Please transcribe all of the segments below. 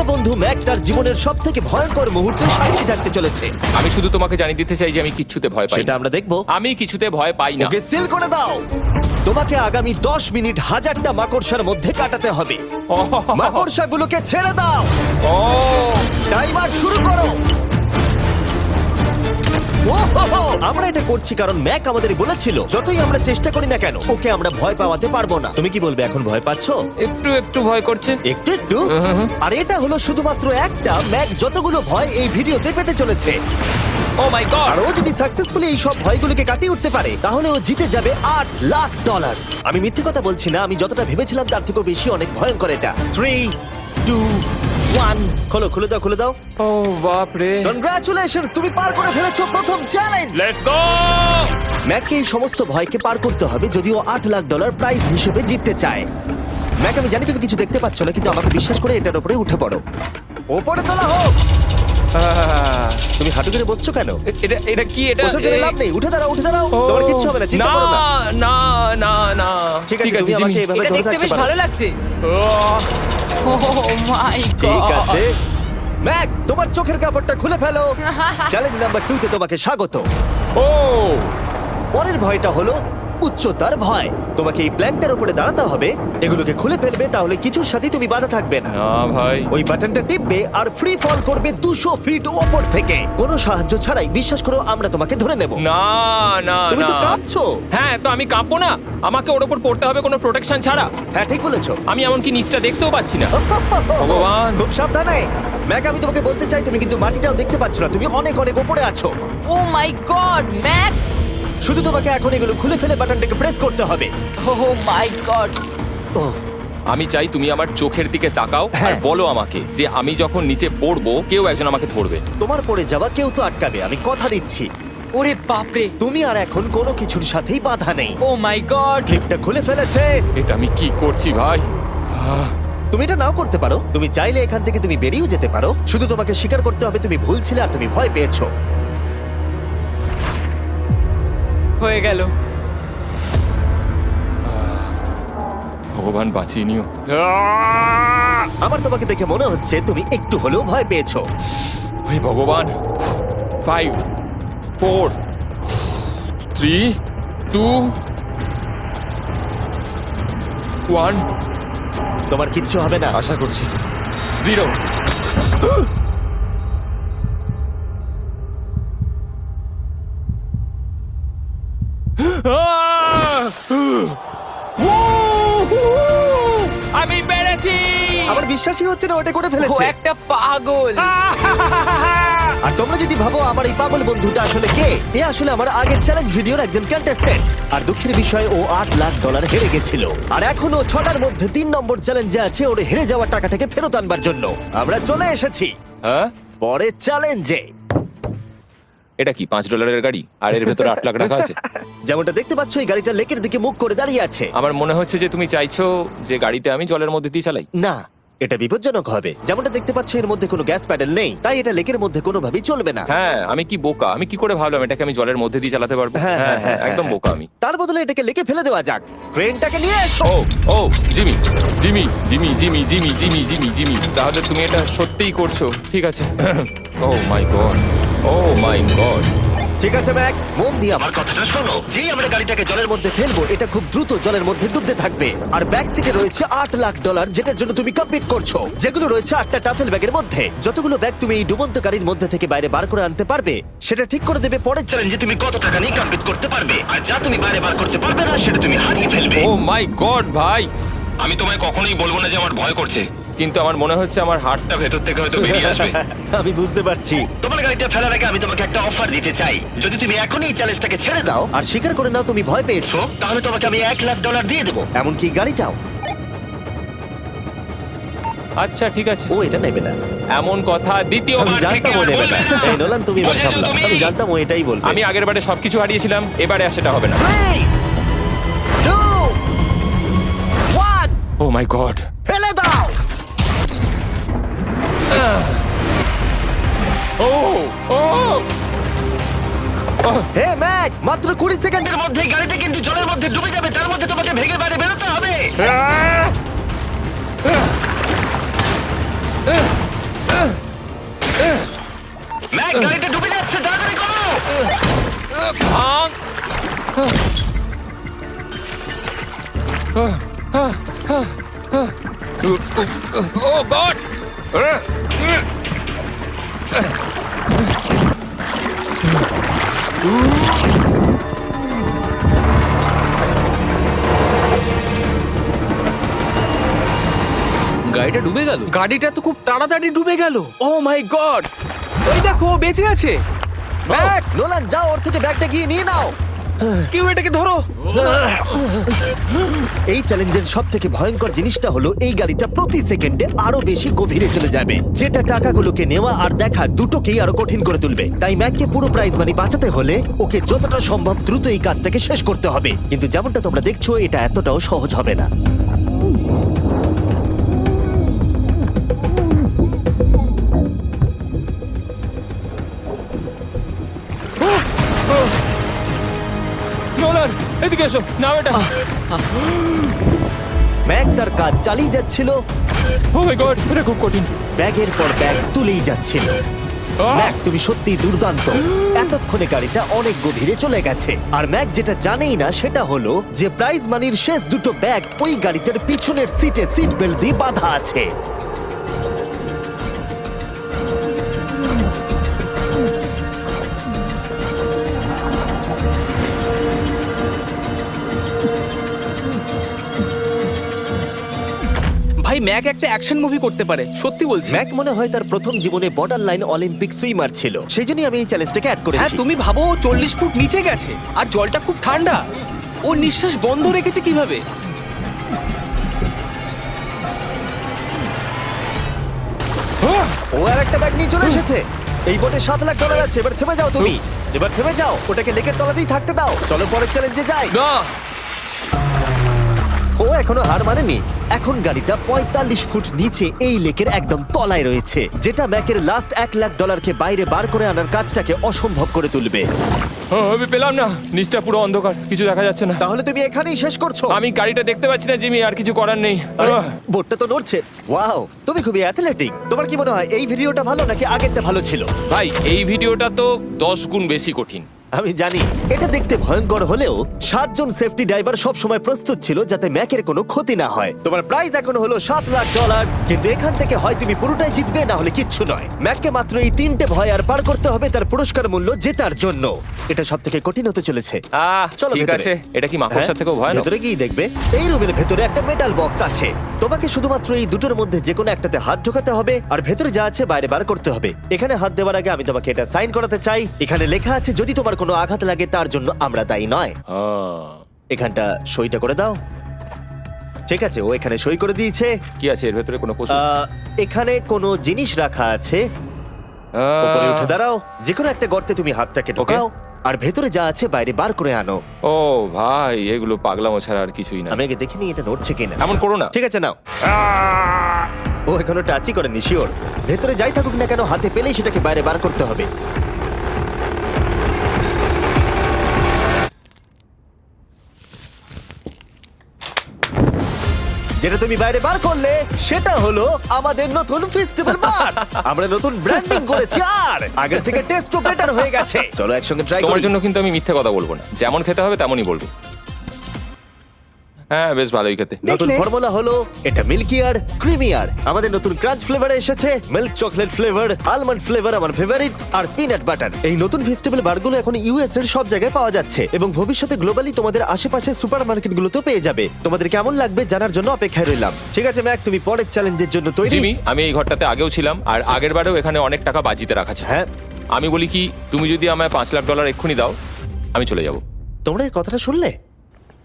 আমার বন্ধু ম্যাক তার জীবনের সবথেকে ভয়ঙ্কর মুহূর্তে সাক্ষী থাকতে চলেছে। আমি শুধু তোমাকে জানিয়ে দিতে চাই যে আমি কিচ্ছুতে ভয় পাই সেটা না। আমরা দেখবো। আমি কিছুতে ভয় পাই না। ওকে সিল করে দাও। তোমাকে আগামী 10 মিনিট 1000টা মাকড়সার মধ্যে কাটাতে হবে। মাকড়সাগুলোকে ছেড়ে দাও। ও টাইমার শুরু করো। ওহো! আমরা এটা করছি কারণ ম্যাক আমাদের বলেছিল যতই আমরা চেষ্টা করি না কেন ওকে আমরা ভয় পাওয়াতে পারবো না। তুমি কি বলবে, এখন ভয় পাচ্ছো? একটু একটু ভয় করছে। একটু একটু। আর এটা হলো শুধুমাত্র একটা। ম্যাক যতগুলো ভয় এই ভিডিওতে পেতে চলেছে, ও মাই গড। আর ও যদি সাকসেসফুলি এই সব ভয়গুলোকে কাটিয়ে উঠতে পারে তাহলে ও জিতে যাবে $8,00,000। আমি মিথ্যে কথা বলছি না, আমি যতটা ভেবেছিলাম তার থেকেও বেশি অনেক ভয়ঙ্কর এটা। 3, 2, 1 খোলো, খুলে দাও, খুলে দাও। ও বাপ রে। কনগ্রাচুলেশনস, তুমি পার করে ফেলেছো প্রথম চ্যালেঞ্জ। Let's go. ম্যাককে এই সমস্ত ভয়কে পার করতে হবে যদিও $8,00,000 প্রাইজ হিসেবে জিততে চায়। ম্যাক, আমি জানি তুমি কিছু দেখতে পাচ্ছ না, কিন্তু আমাকে বিশ্বাস করে এটার উপরে উঠে পড়ো। ওপরে তোলা হোক। তুমি হাঁটু করে বসছো কেন? এটা এটা কি? এটা বসে গেলে লাভ নেই, উঠে দাঁড়াও, উঠে দাঁড়াও। তোমার কিচ্ছু হবে না, চিন্তা করো না। না না না। ঠিক আছে, তুমি আমাকে এভাবে এটা ধরে দেখতে থাকতে বেশ পারো। ভালো লাগছে। ও মাই গড। ঠিক আছে ম্যাক, তোমার চোখের কাপড়টা খুলে ফেলো। চ্যালেঞ্জ নাম্বার 2 তে তোমাকে স্বাগত। ও পরের ভয়টা হলো উচ্চতার ভয়। তোমাকে এই প্ল্যানটার উপরে দাঁড়াতে হবে, এগুলোকে খুলে ফেলবে, তাহলে কিছুর সাথে তুমি বাধা থাকবে না। না ভাই। ওই বাটনটা টিপবে আর ফ্রি ফল করবে 200 ফিট ওপর থেকে। কোনো সাহায্য ছাড়াই, বিশ্বাস করো আমরা তোমাকে ধরে নেব। না না তুমি তো না। কাঁপছো। হ্যাঁ, তো আমি কাঁপবো না? আমাকে ওর উপর পড়তে হবে কোনো প্রোটেকশন ছাড়া? হ্যাঁ, ঠিক বলেছো। আমি এমনকি নিচটা দেখতেও পাচ্ছি না। ভগবান। খুব সাবধানে ম্যাক, আমি তোমাকে বলতে চাই তুমি কিন্তু মাটিটাও দেখতে পাচ্ছ না, তুমি অনেক অনেক উপরে আছো। ও মাই গড, ম্যাক। শুধু তোমাকে এখন এগুলো খুলে ফেলে বাটনটাকে প্রেস করতে হবে। ও মাই গড। ওহ, আমি চাই তুমি আমার চোখের দিকে তাকাও আর হ্যাঁ। বলো আমাকে যে আমি যখন নিচে পড়বো কেউ একজন আমাকে ধরবে। তোমার পড়ে যাওয়া কেউ তো আটকাবে, আমি কথা দিচ্ছি। ওরে বাপ রে। তুমি আর এখন কোনো কিছুর সাথেই বাধা নেই। ও মাই গড। ক্লিপটা খুলে ফেলেছে। এটা আমি কি করছি ভাই? তুমি এটা নাও করতে পারো, তুমি চাইলে এখান থেকে তুমি বেরিয়েও যেতে পারো। শুধু তোমাকে স্বীকার করতে হবে তুমি ভুল ছিলে আর তুমি ভয় পেয়েছো। হয়ে গেল। ভগবান বাঁচিয়ে নিও। আমার তোমাকে দেখে মনে হচ্ছে তুমি একটু হলেও ভয় পেয়েছো। ওই ভগবান। 5 4 3 2 1 তোমার কিচ্ছু হবে না। আশা করছি 0। আমি পেরেছি। আমার বিশ্বাসই হচ্ছে না ওটা করে ও ফেলেছে। একটা পাগল। আর তোমরা যদি ভাবো আমার এই পাগল বন্ধুটা আসলে কে, এ আসলে আমার আগের চ্যালেঞ্জ ভিডিওর একজন কন্টেস্ট্যান্ট। আর দুঃখের বিষয় ও $8,00,000 হেরে গেছিল। আর এখনো 6টার মধ্যে 3 নম্বর চ্যালেঞ্জে আছে ওর হেরে যাওয়া টাকাটাকে ফেরত আনবার জন্য। আমরা চলে এসেছি হ্যাঁ, পরের চ্যালেঞ্জে। এটা কি $5 গাড়ি আর এর ভেতরে 8 লাখ টাকা আছে? যেমনটা দেখতে পাচ্ছ এই গাড়িটা লেকের দিকে মুখ করে দাঁড়িয়ে আছে। আমার মনে হচ্ছে যে তুমি চাইছো যে গাড়িটা আমি জলের মধ্যে দিয়ে চালাই। না, এটা বিপজ্জনক হবে। যেমনটা দেখতে পাচ্ছ এর মধ্যে কোনো গ্যাস প্যাডেল নেই, তাই এটা লেকের মধ্যে কোনোভাবেই চলবে না। হ্যাঁ, আমি কি বোকা! আমি কি করে ভাবলাম এটাকে আমি জলের মধ্যে দিয়ে চালাতে পারবো? হ্যাঁ, হ্যাঁ হ্যাঁ, হ্যাঁ, একদম বোকা আমি। তার বদলে এটাকে লেকে ফেলে দেওয়া যাক। ক্রেনটাকে নিয়ে এসো। Oh oh Jimmy Jimmy Jimmy Jimmy Jimmy Jimmy Jimmy Jimmy তাহলে তুমি এটা সত্যিই করছো? ঠিক আছে। Oh my god, oh my god. ঠিক আছে ম্যাক, মন দিয়ে আমার কথাটা শোনো। যেই আমরা গাড়িটাকে জলের মধ্যে ফেলবো এটা খুব দ্রুত জলের মধ্যে ডুবতে থাকবে। আর ব্যাক সিটে রয়েছে $8,00,000 যেটার জন্য তুমি কমপ্লিট করছো, যেগুলো রয়েছে 8টা টাফেল ব্যাগের মধ্যে। যতগুলো ব্যাগ তুমি এই ডুবন্ত গাড়ির মধ্যে থেকে বাইরে বার করে আনতে পারবে সেটা ঠিক করে দেবে পরের চ্যালেঞ্জে তুমি কত টাকা নিয়ে কমপ্লিট করতে পারবে। আর যা তুমি বাইরে বার করতে পারবে না সেটা তুমি হারিয়ে ফেলবে। ও মাই গড ভাই, আমি তোমায় কখনোই বলবো না যে আমার ভয় করছে, কিন্তু আমার মনে হচ্ছে আমার হার্টটা ভেতর থেকে হয়তো বেরিয়ে আসবে। আমি বুঝতে পারছি। তোমার গাড়িটা ফেলার আগে আমি তোমাকে একটা অফার দিতে চাই। যদি তুমি এখনই এই চ্যালেঞ্জটাকে ছেড়ে দাও দাও আর স্বীকার করে নাও তুমি ভয় পেয়েছো, তাহলে তোমাকে আমি $1,00,000 দিয়ে দেবো। এমনকি গাড়িটাও। আচ্ছা ঠিক আছে, ও এটা নেবে না। এমন কথা আমি দ্বিতীয়বার থেকে জানতাম ও আর নেবে বলবে না। না। এই নোলান, তুমি এবার বলেছো সামলাও। তুমি। আমি জানতাম ও এটাই বলবে। আমি আগের বারে সবকিছু হারিয়েছিলাম, এবারে আর সেটা হবে না। 3, 2, 1 ও মাই গড। ফেলে দাও। ও ও হে ম্যাক, মাত্র 20 সেকেন্ড। এর মধ্যে গাড়িটা কিন্তু জলের মধ্যে ডুবে যাবে, তার মধ্যে তোমাকে ভেঙে বাইরে বেরোতে হবে। ম্যাক গাড়িটা ডুবে যাচ্ছে, তাড়াতাড়ি করো। ভাঙ। ও গড! গাড়িটা ডুবে গেল। গাড়িটা তো খুব তাড়াতাড়ি ডুবে গেল। ও মাই গড, ওই দেখো ও বেঁচে আছে। ম্যাক, নোলান যাও, ওর থেকে ব্যাগটা গিয়ে নিয়ে নাও। কেউ এটাকে ধরো। এই চ্যালেঞ্জের সব থেকে ভয়ঙ্কর জিনিসটা হলো এই গাড়িটা প্রতি সেকেন্ডে আরো বেশি গভীরে চলে যাবে, যেটা টাকাগুলোকে নেওয়া আর দেখা দুটোকেই আরো কঠিন করে তুলবে। তাই ম্যাককে পুরো প্রাইজ মানি বাঁচাতে হলে ওকে যতটা সম্ভব দ্রুত এই কাজটাকে শেষ করতে হবে। কিন্তু যেমনটা তোমরা দেখছো, এটা এতটাও সহজ হবে না। নোলান, এদিকে এসো, নাও এটা। ম্যাক তার কাজ চালিয়ে যাচ্ছিল, ও মাই গড, এটা খুব কঠিন। ব্যাগের পর ব্যাগ তুলেই যাচ্ছিল। আহ! ম্যাক, তুমি সত্যিই দুর্দান্ত। এতক্ষণে গাড়িটা অনেক গভীরে চলে গেছে। আর ম্যাক যেটা জানেই না সেটা হলো যে প্রাইজ মানির শেষ দুটো ব্যাগ ওই গাড়িটার পিছনের সিটে সিট বেল্ট দিয়ে বাঁধা আছে। ভাই, ম্যাক একটা অ্যাকশন মুভি করতে পারে, সত্যি বলছি। ম্যাক মনে হয় তার প্রথম জীবনে বর্ডার লাইন অলিম্পিক সুইমার ছিল, সেই জন্যই আমি এই চ্যালেঞ্জটাকে অ্যাড হ্যাঁ, করেছি। তুমি ভাবো ও 40 ফুট নিচে গেছে আর জলটা খুব ঠান্ডা। ও নিঃশ্বাস বন্ধ রেখেছে কিভাবে? ও আর একটা ব্যাগ নিয়ে চলে এসেছে। এই বোটে $7,00,000 আছে। এবার থেমে যাও তুমি, এবার থেমে যাও, ওটাকে লেকের তলাতেই থাকতে দাও। চলো পরের চ্যালেঞ্জে যাই। না, ও এখনো হার মানেনি। এখন গাড়িটা 45 ফুট নিচে এই লেকের একদম তলায় রয়েছে, যেটা ম্যাকের লাস্ট $1,00,000কে বাইরে বার করে আনার কাজটাকে অসম্ভব করে তুলবে। আমি পেলাম না, নিচটা পুরো অন্ধকার, কিছু দেখা যাচ্ছে না। তাহলে তুমি এখানেই শেষ করছো? আমি গাড়িটা দেখতে পাচ্ছি না জিমি, আর কিছু করার নেই। আরে, বোটটা তো নড়ছে। ওয়াও, তুমি খুবই অ্যাথলেটিক। তোমার কি মনে হয় এই ভিডিওটা ভালো নাকি আগেরটা ভালো ছিল? ভাই, এই ভিডিওটা তো 10 গুণ বেশি কঠিন। আমি জানি এটা দেখতে ভয়ঙ্কর হলেও 7 জন সেফটি ড্রাইভার সব সময় প্রস্তুত ছিল যাতে ম্যাকের কোনো ক্ষতি না হয়। তোমার প্রাইস এখন হলো $7,00,000, কিন্তু এখান থেকে হয় তুমি পুরোটাই জিতবে, না হলে কিচ্ছু নয়। ম্যাককে মাত্র এই 3টে ভয় আর পার করতে হবে তার পুরস্কার মূল্য জেতার জন্য। এটা সব থেকে কঠিন হতে চলেছে। চলো ঠিক ভেতরে। আছে, এটা কি মাকড়সার হ্যাঁ, থেকেও ভয়ানক? ভেতরে গিয়ে দেখবে এই রুমের ভেতরে একটা মেটাল বক্স আছে। তোমাকে শুধুমাত্র এই দুটোর মধ্যে যে কোনো একটাতে হাত ঢোকাতে হবে আর ভেতরে যা আছে বাইরে বার করতে হবে। এখানে হাত দেওয়ার আগে আমি তোমাকে এটা সাইন করাতে চাই। এখানে লেখা আছে যদি তোমার কোনো আঘাত লাগে তার জন্য আমরা দায়ী নয়। এখানটা সইটা করে দাও। ঠিক আছে, ও এখানে সই করে দিয়েছে। কি আছে এর ভেতরে? কোনো পশু? এখানে কোনো জিনিস রাখা আছে। উপরে উঠে দাঁড়াও, যে কোনো একটা গর্তে তুমি হাতটাকে ঢোকাও আর ভেতরে যা আছে বাইরে বার করে আনো। ও ভাই, এগুলো পাগলামো ছাড়া আর কিছুই না। আমি আগে দেখিনি এটা নড়ছে কিনা। এমন করো না। ঠিক আছে, নাও। ও এখনো টাচই করেনি, শিওর। ভেতরে যাই থাকুক না কেন, হাতে পেলেই সেটাকে বাইরে বার করতে হবে। যেটা তুমি বাইরে বার করলে সেটা হলো আমাদের নতুন ফেস্টিভ্যাল বাস। আমরা নতুন ব্র্যান্ডিং করেছি আর আগের থেকে টেস্টও বেটার হয়ে গেছে। চলো একসঙ্গে ট্রাই তোমার করি। জন্য কিন্তু আমি মিথ্যে কথা বলবো না, যেমন খেতে হবে তেমনই বলবো। হ্যাঁ, বেশ ভালোই খেতে। নতুন দেখলে? ফর্মুলা হলো এটা মিল্কিয়ার ক্রিমিয়ার। আমাদের নতুন ক্রাঞ্চ ফ্লেভার এসেছে, milk chocolate flavour, almond flavour আমার ফেভারিট, আর পিনাট বাটার। এই নতুন ভেজিটেবল বারগুলো এখন ইউএস এর সব জায়গায় পাওয়া যাচ্ছে এবং ভবিষ্যতে গ্লোবালি তোমাদের আশেপাশে সুপারমার্কেটগুলোতেও পেয়ে যাবে। তোমাদের কেমন লাগবে জানার জন্য অপেক্ষায় রইলাম। ঠিক আছে ম্যাক, তুমি পরের চ্যালেঞ্জের জন্য তৈরি? জিমি, আমি এই ঘরটাতে আগেও ছিলাম আর আগের বারেও এখানে অনেক টাকা বাজিতে রাখা ছিল। হ্যাঁ, আমি বলি কি, তুমি যদি আমায় $5,00,000 এক্ষুনি দাও, আমি চলে যাব। তোমরা এই কথাটা শুনলে?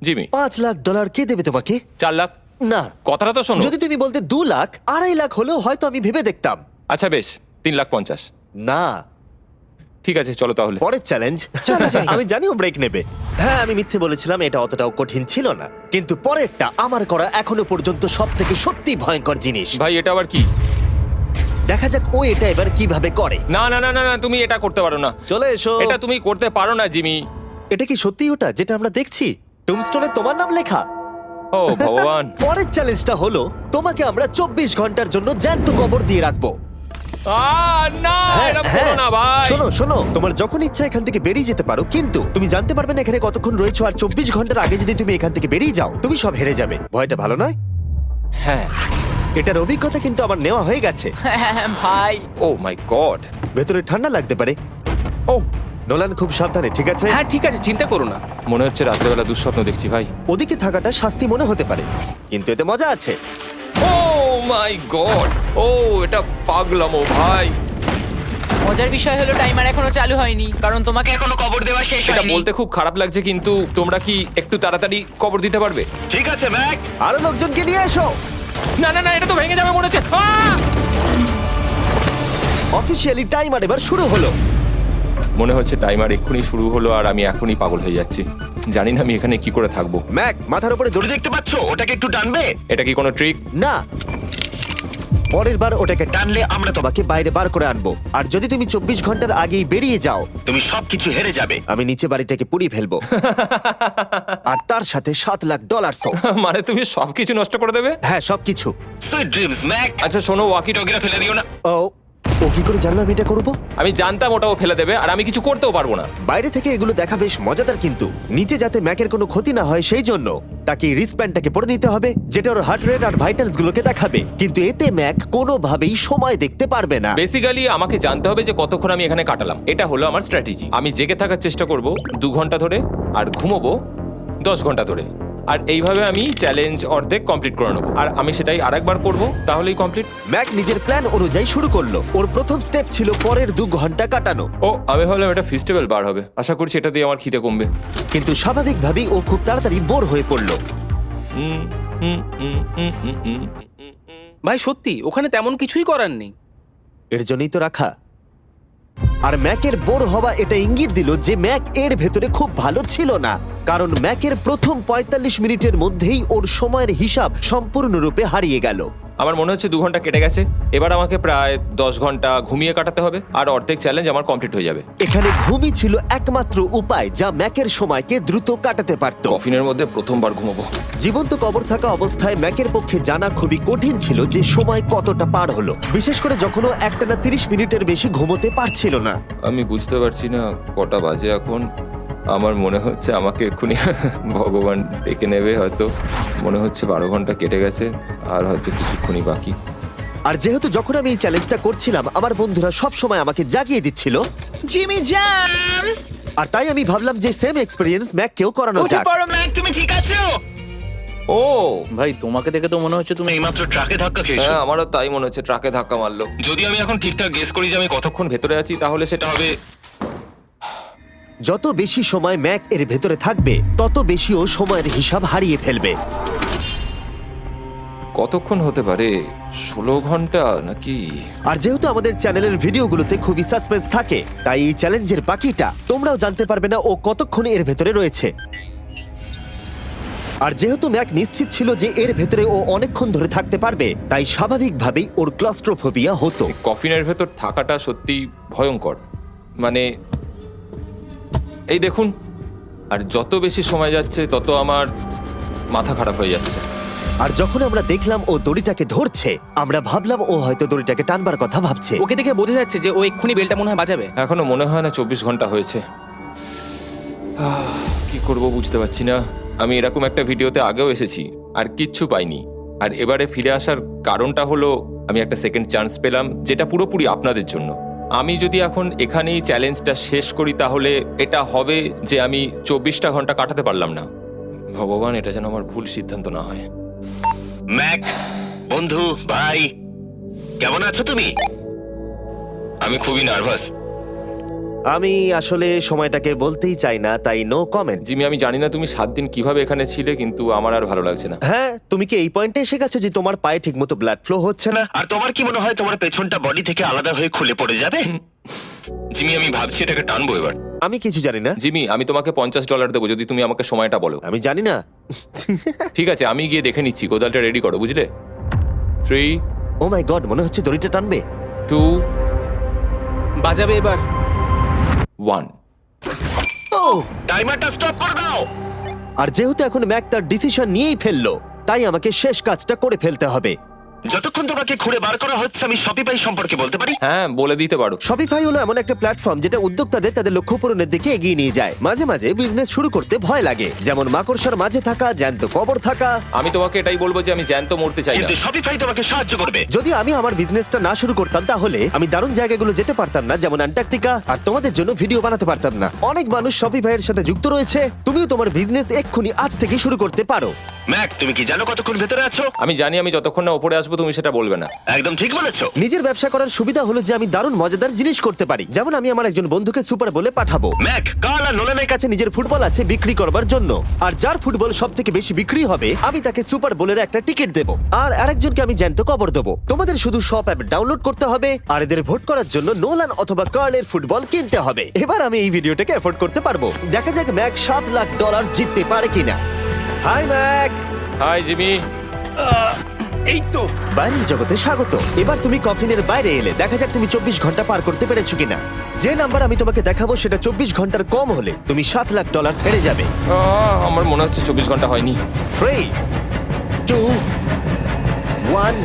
জিমি, $5,00,000 কে দেবে তোমাকে? 4 লাখ। না, কথাটা তো শোনো। যদি তুমি বলতে 2 লাখ, 2.5 লাখ হলেও হয়তো আমি ভেবে দেখতাম। আচ্ছা বেশ, 3,50,000। না, ঠিক আছে, চলো তাহলে। পরের চ্যালেঞ্জ। আমি জানি ও ব্রেক নেবে। হ্যাঁ, আমি মিথ্যে বলেছিলাম, এটা অতটাও কঠিন ছিল না। কিন্তু পরেরটা আমার করা এখনো পর্যন্ত সব থেকে সত্যি ভয়ঙ্কর জিনিস। ভাই, এটা আবার কি? দেখা যাক ও এটা এবার কিভাবে করে। না না না না না, তুমি এটা করতে পারো না। চলে এসো। এটা তুমি করতে পারো না জিমি। এটা কি সত্যি ওটা যেটা আমরা দেখছি? টুমস্টোনে তোমার নাম লেখা। ও ভগবান। পরের চ্যালেঞ্জটা হলো তোমাকে আমরা 24 ঘন্টার জন্য জ্যান্ত কবর দিয়ে রাখবো। না হ্যাঁ, এটা হ্যাঁ। করো না ভাই। শোনো শোনো, তোমার যখন ইচ্ছা এখান থেকে বেরিয়ে যেতে পারো, কিন্তু তুমি জানতে পারবে না এখানে কতক্ষণ রয়েছো। আর 24 ঘন্টার আগে যদি তুমি এখান থেকে বেরিয়ে যাও, তুমি সব হেরে যাবে। ভয়টা ভালো নয়? হ্যাঁ। এটার অভিজ্ঞতা কিন্তু আমার নেওয়া হয়ে গেছে। ভাই ও মাই গড। ভেতরে ঠান্ডা লাগতে পারে। ও নোলান, খুব সাবধানে, ঠিক আছে? হ্যাঁ ঠিক আছে, চিন্তা করো না। মনে হচ্ছে রাত্রেবেলা দুঃস্বপ্ন দেখছি ভাই। ওদিকে থাকাটা শাস্তি মনে হতে পারে, কিন্তু এতে মজা আছে। ও মাই গড, ও এটা পাগলামো ভাই। মজার বিষয় হলো টাইমার এখনো চালু হয়নি কারণ তোমাকে এখনো কবর দেওয়া শেষ এটা হয়নি। বলতে খুব খারাপ লাগছে, কিন্তু তোমরা কি একটু তাড়াতাড়ি কবর দিতে পারবে? ঠিক আছে ম্যাক। আরো লোকজনকে নিয়ে এসো। না না না, এটা তো ভেঙে যাবে মনে হচ্ছে। অফিসিয়ালি টাইমার এবার শুরু হলো। মনে হচ্ছে টাইমার এক্ষুনি শুরু হলো আর আমি এখনই পাগল হয়ে যাচ্ছি। জানি না আমি এখানে কি করে থাকবো। ম্যাক, মাথার উপরে দড়ি দড়ি। দেখতে পাচ্ছ? ওটাকে একটু টানবে। এটা কি কোনো ট্রিক? না, পরের বার ওটাকে টানলে আমরা তো তোমাকে বাইরে বার করে আনবো। আর যদি তুমি 24 ঘন্টার আগেই বেরিয়ে যাও, তুমি সবকিছু হেরে যাবে। আমি নিচে বাড়িটাকে পুড়িয়ে ফেলবো। আর তার সাথে $7,00,000। মানে তুমি সবকিছু নষ্ট করে দেবে? হ্যাঁ, সবকিছু। Sweet dreams Mac. আচ্ছা শোনো, ওয়াকি টগিরা ফেলে দিও না। ও কি করে জানলো আমি এটা করবো? আমি জানতাম ওটাও ফেলে দেবে আর আমি কিছু করতেও পারবো না। বাইরে থেকে এগুলো দেখা বেশ মজাদার, কিন্তু নিচে যাতে ম্যাকের কোনো ক্ষতি না হয় সেই জন্য তাকে রিস্টব্যান্ডটাকে পরে নিতে হবে, যেটা ওর হার্ট রেট আর ভাইটালস গুলোকে দেখাবে। কিন্তু এতে ম্যাক কোনোভাবেই সময় দেখতে পারবে না। বেসিক্যালি আমাকে জানতে হবে যে কতক্ষণ আমি এখানে কাটালাম। এটা হলো আমার স্ট্র্যাটেজি। আমি জেগে থাকার চেষ্টা করব 2 ঘন্টা ধরে আর ঘুমোবো 10 ঘন্টা ধরে। আর এইভাবে আমি চ্যালেঞ্জ অর্ধেক কমপ্লিট করে নেবো। আর আমি সেটাই আরেকবার করব, তাহলেই কমপ্লিট। ম্যাক নিজের প্ল্যান অনুযায়ী শুরু করলো। ওর প্রথম স্টেপ ছিল পরের 2 ঘন্টা কাটানো। ও আমি ভাবলাম এটা ফেস্টিভ্যাল বার হবে। আশা করছি এটা দিয়ে আমার খিদে কমবে। কিন্তু স্বাভাবিকভাবেই ও খুব তাড়াতাড়ি বোর হয়ে পড়লো। হুম, হুম, হুম, হুম, হুম, হুম, হুম। ভাই সত্যি ওখানে তেমন কিছুই করার নেই। এর জন্যই তো রাখা। আর ম্যাকের বোর হওয়া এটা ইঙ্গিত দিল যে ম্যাক এর ভেতরে খুব ভালো ছিল না, কারণ ম্যাকের প্রথম 45 মিনিটের মধ্যেই ওর সময়ের হিসাব সম্পূর্ণরূপে হারিয়ে গেল। আমার মনে হচ্ছে 2 ঘন্টা কেটে গেছে। এবার আমাকে প্রায় 10 ঘন্টা ঘুমিয়ে কাটাতে হবে আর অর্ধেক চ্যালেঞ্জ আমার কমপ্লিট হয়ে যাবে। এখানে ঘুমই ছিল একমাত্র উপায় যা ম্যাকের সময়কে দ্রুত কাটাতে পারত। কফিনের মধ্যে প্রথমবার ঘুমাবো। জীবন্ত কবর থাকা অবস্থায় ম্যাকের পক্ষে জানা খুবই কঠিন ছিল যে সময় কতটা পার হলো, বিশেষ করে যখন ও একটানা 30 মিনিটের বেশি ঘুমোতে পারছিল না। আমি বুঝতে পারছি না কটা বাজে এখন। আমার মনে হচ্ছে আমাকে এক্ষুনি ভগবান ডেকে নেবে হয়তো। মনে হচ্ছে 12 ঘন্টা কেটে গেছে আর হয়তো কিছুক্ষণই বাকি। আর যেহেতু যখন আমি এই চ্যালেঞ্জটা করছিলাম আমার বন্ধুরা সব সময় আমাকে জাগিয়ে দিচ্ছিল, জিমি জ্যাম আর তাই আমি ভাবলাম যে সেম এক্সপেরিয়েন্স ম্যাককেও করানো উঠে যাক। পড়ো ম্যাক, তুমি ঠিক আছো? ও ভাই তোমাকে দেখে তো মনে হচ্ছে তুমি এইমাত্র ট্রাকে ধাক্কা খেয়েছো। হ্যাঁ, আমারও তাই মনে হচ্ছে। ট্রাকে ধাক্কা মারলো। যদি আমি এখন ঠিকঠাক গেস করি যে আমি কতক্ষণ ভেতরে আছি তাহলে সেটা হবে। যত বেশি সময় ম্যাক এর ভেতরে থাকবে তত বেশি ও সময়ের হিসাব হারিয়ে ফেলবে। কতক্ষণ হতে পারে? 16 ঘন্টা নাকি? আর যেহেতু আমাদের চ্যানেলের ভিডিওগুলোতে খুবই সাসপেন্স থাকে, তাই এই চ্যালেঞ্জের বাকিটা তোমরাও জানতে পারবে না ও কতক্ষণ এর ভেতরে রয়েছে। আর যেহেতু ম্যাক নিশ্চিত ছিল যে এর ভেতরে ও অনেকক্ষণ ধরে থাকতে পারবে, তাই স্বাভাবিকভাবেই ওর ক্লস্ট্রোফোবিয়া হতো। কফিনের ভেতর থাকাটা সত্যি ভয়ঙ্কর। মানে এই দেখুন, আর যত বেশি সময় যাচ্ছে তত আমার মাথা খারাপ হয়ে যাচ্ছে। আর যখন আমরা দেখলাম ও দড়িটাকে ধরছে, আমরা ভাবলাম ও হয়তো দড়িটাকে টানবার কথা ভাবছে। ওকে দেখে বোঝা যাচ্ছে যে ও এক্ষুনি বেলটা মনে হয় বাজাবে। এখনো মনে হয় না 24 ঘন্টা হয়েছে। কি করব বুঝতে পারছি না। আমি এরকম একটা ভিডিওতে আগেও এসেছি আর কিচ্ছু পাইনি। আর এবারে ফিরে আসার কারণটা হলো আমি একটা সেকেন্ড চান্স পেলাম, যেটা পুরোপুরি আপনাদের জন্য। আমি যদি এখন এখানেই চ্যালেঞ্জটা শেষ করি তাহলে এটা হবে যে আমি 24টা ঘন্টা কাটাতে পারলাম না। ভগবান, এটা যেন আমার ভুল সিদ্ধান্ত না হয়। ম্যাক, বন্ধু, ভাই, কেমন আছো তুমি? আমি খুবই নার্ভাস। আমি আসলে সময়টাকে বলতেই চাই না, তাই নো কমেন্ট। জিমি, আমি জানি না তুমি 7 দিন কিভাবে এখানে ছিলে, কিন্তু আমার আর ভালো লাগছে না। হ্যাঁ, তুমি কি এই পয়েন্টে এসে গেছো যে তোমার পায়ে ঠিকমতো ব্লাড ফ্লো হচ্ছে না? আর তোমার কি মনে হয় তোমার পেছনটা বডি থেকে আলাদা হয়ে খুলে পড়ে যাবে? জিমি, আমি ভাবছি এটাকে টানবো এবার। আমি কিছু জানি না। জিমি, আমি তোমাকে $50 দেবো যদি তুমি আমাকে সময়টা বলো। আমি জানি না। ঠিক আছে, আমি গিয়ে দেখে নিচ্ছি। কোদালটা রেডি করো, বুঝলে? 3, ও মাই গড, মনে হচ্ছে দড়িটা টানবে। 2, বাজাবে এবার। 1। ও! টাইমারটা স্টপ করে দাও। আর যেহেতু এখন ম্যাক তার ডিসিশন নিয়েই ফেললো, তাই আমাকে শেষ কাজটা করে ফেলতে হবে। যতক্ষণ তোমাকে খুঁড়ে বার করা হচ্ছে আমি শপিফাই সম্পর্কে বলতে পারি। হ্যাঁ, বলে দিতে পারো। শপিফাই হলো এমন একটা প্ল্যাটফর্ম যেটা উদ্যোক্তাদের তাদের লক্ষ্য পূরণের দিকে এগিয়ে নিয়ে যায়। মাঝে মাঝে বিজনেস শুরু করতে ভয় লাগে, যেমন মাকড়সার মাঝে থাকা, জ্যান্ত কবর থাকা। আমি তোমাকে এটাই বলবো যে আমি জ্যান্ত মরতে চাই না। কিন্তু শপিফাই তোমাকে সাহায্য করবে। যদি আমি আমার বিজনেসটা না শুরু করতাম তাহলে আমি দারুণ জায়গাগুলো যেতে পারতাম না, যেমন অ্যান্টার্কটিকা, আর তোমাদের জন্য ভিডিও বানাতে পারতাম না। অনেক মানুষ শপিফাইয়ের সাথে যুক্ত রয়েছে। তুমিও তোমার বিজনেস এক্ষুনি আজ থেকে শুরু করতে পারো। ম্যাক, তুমি কি জানো কতক্ষণ ভেতরে আছো? আমি জানি, আমি যতক্ষণ না উপরে আসবো তুমি সেটা বলবে না। একদম ঠিক বলেছো। নিজের ব্যবসা করার সুবিধা হলো যে আমি দারুণ মজাদার জিনিস করতে পারি, যেমন আমি আমার একজন বন্ধুকে সুপার বোলে পাঠাবো। ম্যাক, কাল আর নোলানের কাছে নিজের ফুটবল আছে বিক্রি করবার জন্য, আর যার ফুটবল সব থেকে বেশি বিক্রি হবে আমি তাকে সুপার বোলের একটা টিকিট দেবো, আর আরেকজনকে আমি জ্যান্ত কবর দেবো। তোমাদের শুধু শপ অ্যাপ ডাউনলোড করতে হবে আর এদের ভোট করার জন্য নোলান অথবা কার্লের ফুটবল কিনতে হবে। এবার আমি এই ভিডিওটাকে এফোর্ড করতে পারবো। দেখা যাক ম্যাক $7 লাখ জিততে পারে কিনা। Hi Mac. Hi Jimmy. এই তো। বাইরের জগতে স্বাগত। এবার তুমি কফিনের বাইরে এলে, দেখা যাক তুমি 24 ঘন্টা পার করতে পেরেছো কিনা। যে নাম্বার আমি তোমাকে দেখাবো সেটা 24 ঘন্টার কম হলে তুমি $7 লাখ হেরে যাবে। আমার মনে হচ্ছে 24 ঘন্টা হয়নি। 3, 2, 1।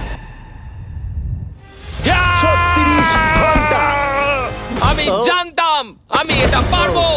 36 ঘন্টা। আমি জানতাম আমি এটা পারবো।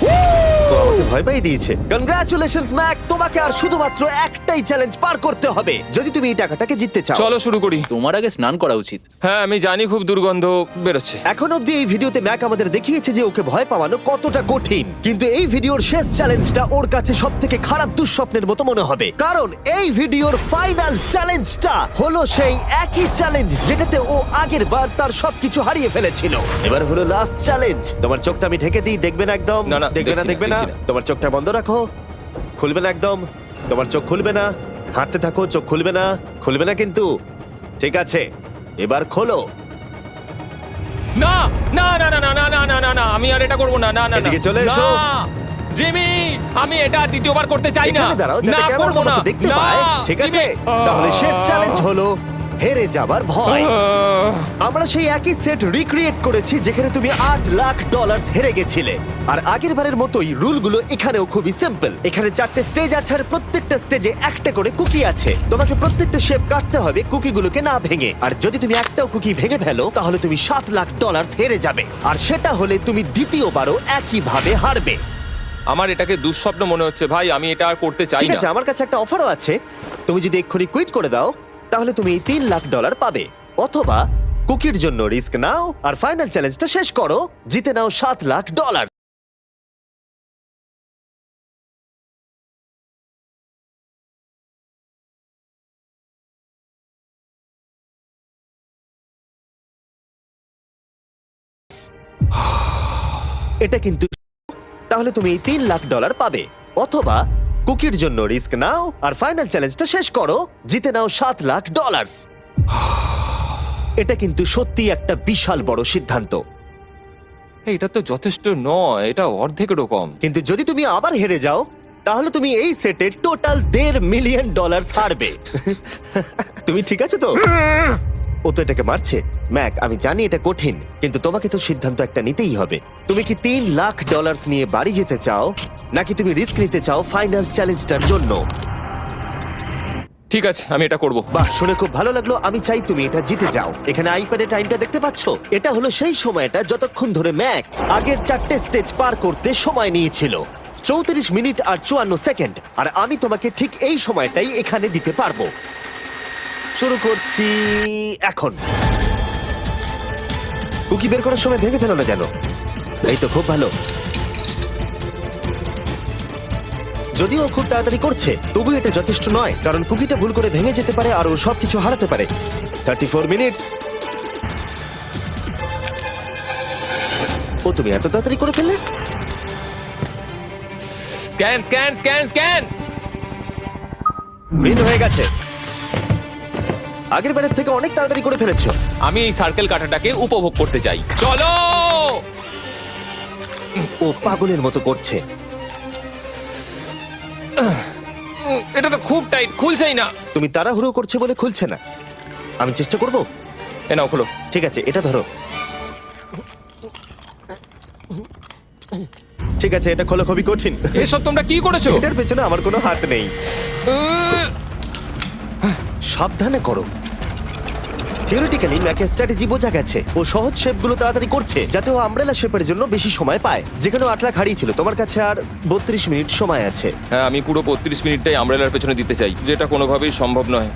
ও আমাকে ভয় পাইয়ে দিয়েছে। কনগ্রাচুলেশনস ম্যাক, তোমাকে আর শুধুমাত্র একটাই চ্যালেঞ্জ পার করতে হবে যদি তুমি এই টাকাটাকে জিততে চাও। চলো শুরু করি। তোমার আগে স্নান করা উচিত। হ্যাঁ, আমি জানি খুব দুর্গন্ধ বেরোচ্ছে। এখন অব্দি এই ভিডিওতে ম্যাক আমাদের দেখিয়েছে যে ওকে ভয় পাওয়ানো কতটা কঠিন, কিন্তু এই ভিডিওর শেষ চ্যালেঞ্জটা ওর কাছে সবথেকে খারাপ দুঃস্বপ্নের মতো মনে হবে, কারণ এই ভিডিওর ফাইনাল চ্যালেঞ্জটা হলো সেই একই চ্যালেঞ্জ যেটাতে ও আগের বার তার সবকিছু হারিয়ে ফেলেছিল। এবার হলো লাস্ট চ্যালেঞ্জ। তোমার চোখটা আমি ঢেকে দিই, দেখবে না একদম? না, না, দেখবে না, দেখছি না, দেখবে না। দেখছি না। তোমার চোখটা বন্ধ রাখো, খুলবে না একদম। তোমার চোখ খুলবে না, হাঁটতে থাকো, চোখ খুলবে না, খুলবে না কিন্তু। ঠিক আছে, এবার খোলো। না না না না না না না না না না, আমি আর এটা করব না। না না না। এদিকে চলে এসো। না, জিমি, আমি এটা আর দ্বিতীয়বার করতে চাই না। এখানে দাঁড়াও যাতে না, ক্যামেরা করবো না। তোমাকে দেখতে না, পায়। ঠিক আছে, জিমি। তাহলে শেষ চ্যালেঞ্জ হলো হেরে যাবার ভয়। আমরা সেই একই সেট রিক্রিয়েট করেছি যেখানে তুমি $8 লাখ হেরে গেছিলে। আর আগের বারের মতোই রুলগুলো এখানেও খুবই সিম্পল। এখানে 4টে স্টেজ আছে আর প্রত্যেকটা স্টেজে একটা করে কুকি আছে। তোমাকে প্রত্যেকটা শেপ কাটতে হবে কুকিগুলোকে না ভেঙে, আর যদি তুমি একটাও কুকি ভেঙে ফেলো তাহলে তুমি $7 লাখ হেরে যাবে, আর সেটা হলে তুমি দ্বিতীয়বারও একইভাবে হারবে। আমার এটাকে দুঃস্বপ্ন মনে হচ্ছে ভাই, আমি এটা আর করতে চাই ঠিক না। আছে, আমার কাছে একটা অফারও আছে। তুমি যদি এক্ষুনি কুইট করে দাও তাহলে তুমি $3 লাখ পাবে, অথবা কুকির জন্য রিস্ক নাও আর ফাইনাল চ্যালেঞ্জটা শেষ করো, জিতে নাও $7 লাখ। এটা কিন্তু, তাহলে তুমি $3 লাখ পাবে, অথবা কুকির জন্য রিস্ক নাও আর ফাইনাল চ্যালেঞ্জটা শেষ করো, জিতে নাও $7 লাখ। এটা কিন্তু সত্যি একটা বিশাল বড় সিদ্ধান্ত, এটা তো যথেষ্ট নয়, এটা অর্ধেকেরও কম। কিন্তু যদি তুমি আবার হেরে যাও তাহলে তুমি এই সেটে টোটাল $1.5 মিলিয়ন হারবে। তুমি ঠিক আছো তো? ও তো এটাকে মারছে। ম্যাক, আমি জানি এটা কঠিন, কিন্তু তোমাকে তো সিদ্ধান্ত একটা নিতেই হবে। তুমি কি $3 লাখ নিয়ে বাড়ি যেতে চাও, নাকি তুমি রিস্ক নিতে চাও ফাইনাল চ্যালেঞ্জটার জন্য? ঠিক আছে, আমি এটা করব। বাহ, শুনে খুব ভালো লাগলো। আমি চাই তুমি এটা জিতে যাও। এখানে আইপ্যাডে টাইমটা দেখতে পাচ্ছ? এটা হলো সেই সময়টা যতক্ষণ ধরে ম্যাক আগের 4টে স্টেজ পার করতে সময় নিয়েছিল, 34 মিনিট আর 54 সেকেন্ড। আর আমি তোমাকে ঠিক এই সময়টাই এখানে দিতে পারবো। শুরু করছি এখন। কুকি বের করার সময় ভেঙে ফেলো না যেন। এই তো, খুব ভালো। যদিও ও খুব তাড়াতাড়ি করছে, তবু এটা যথেষ্ট নয়, কারণ কুকিটা ভুল করে ভেঙে যেতে পারে আর ও সবকিছু হারাতে পারে। 34 মিনিটস। ও, তুমি এত তাড়াতাড়ি করে ফেললে? Scan scan scan scan. Green হয়ে গেছে। আগের বারের থেকে অনেক তাড়াতাড়ি করে ফেলেছো। আমি এই সার্কেল কাটাটাকে উপভোগ করতে চাই। চলো। ও পাগলের মতো করছে। এটা তো খুব টাইট, খুলছেই না। তুমি তাড়াহুড়ো করছে বলে খুলছে না। আমি চেষ্টা করব। এ নাও, খোলো। ঠিক আছে, এটা ধরো। ঠিক আছে, এটা খোলা খুবই কঠিন। এসব তোমরা কি করেছো? এটার পেছনে আমার কোনো হাত নেই। সাবধানে করো। থিওরিটিক্যালি ম্যাকের স্ট্র্যাটেজি বোঝা গেছে। ও সহজ শেপগুলো তাড়াতাড়ি করছে যাতে ও আমব্রেলা শেপের জন্য বেশি সময় পায়। যেখানে 8 লাখ হারিয়েছিল, তোমার কাছে আর 32 মিনিট সময় আছে। হ্যাঁ, আমি পুরো 32 মিনিটটাই আমব্রেলার পেছনে দিতে চাই, যেটা কোনোভাবেই সম্ভব নয়।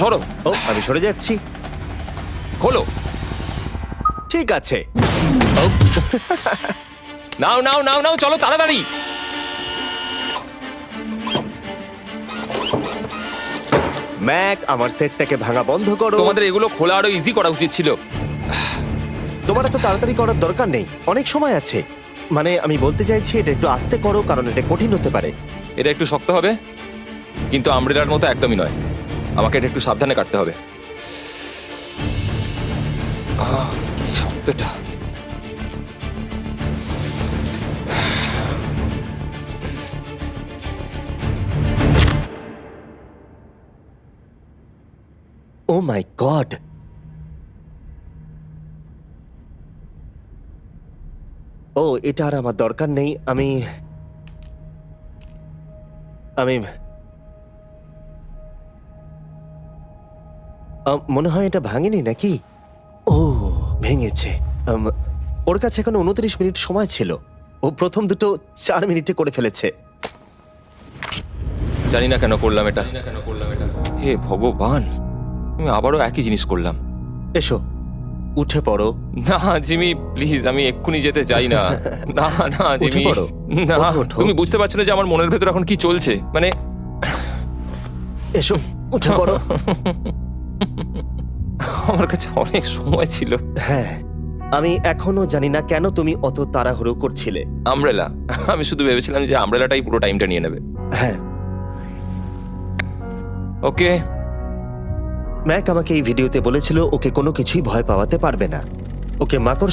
সরো, ও, আমি সরে যাচ্ছি। খোলো। ঠিক আছে। ও, নাও নাও নাও নাও, চলো তাড়াতাড়ি। ম্যাক, আমার সেটটাকে ভাঙা বন্ধ করো। তোমাদের এগুলো খোলা আরো ইজি করা উচিত ছিল। তোমার তো তাড়াতাড়ি করার দরকার নেই, অনেক সময় আছে। মানে আমি বলতে চাইছি এটা একটু আস্তে করো, কারণ এটা কঠিন হতে পারে। এটা একটু শক্ত হবে, কিন্তু আমব্রেলার মতো একদমই নয়। আমাকে এটা একটু সাবধানে কাটতে হবে। কি শক্ত এটা। ও মাই গড, ও এটা আর আমার দরকার নেই। আমি মনে হয় এটা ভাঙেনি নাকি? ও, ভেঙেছে। ওর কাছে এখন 29 মিনিট সময় ছিল। ও প্রথম দুটো 4 মিনিটে করে ফেলেছে। জানি না কেন করলাম এটা। হে ভগবান, আমি আবারও একই জিনিস করলাম। এসো, উঠে পড়ো। না জিমি, প্লিজ, আমি এক্ষুনি যেতে চাই না। না না উঠে জিমি, পড়ো। না। ওঠো। তুমি বুঝতে পারছো না যে আমার মনের ভেতর এখন কি চলছে? মানে এসো, উঠে পড়ো। আমার কাছে অনেক সময় ছিল। হ্যাঁ, আমি এখনো জানি না কেন তুমি অত তাড়াহুড়ো করছিলে। আমব্রেলা, আমি শুধু ভেবেছিলাম যে আমব্রেলাটাই পুরো টাইমটা নিয়ে নেবে। হ্যাঁ, ওকে। ম্যাক আমাকে এই ভিডিওতে বলেছিল ওকে কোনো কিছুই ভয় পাওয়াতে পারবে না। ওকে মাকড়সা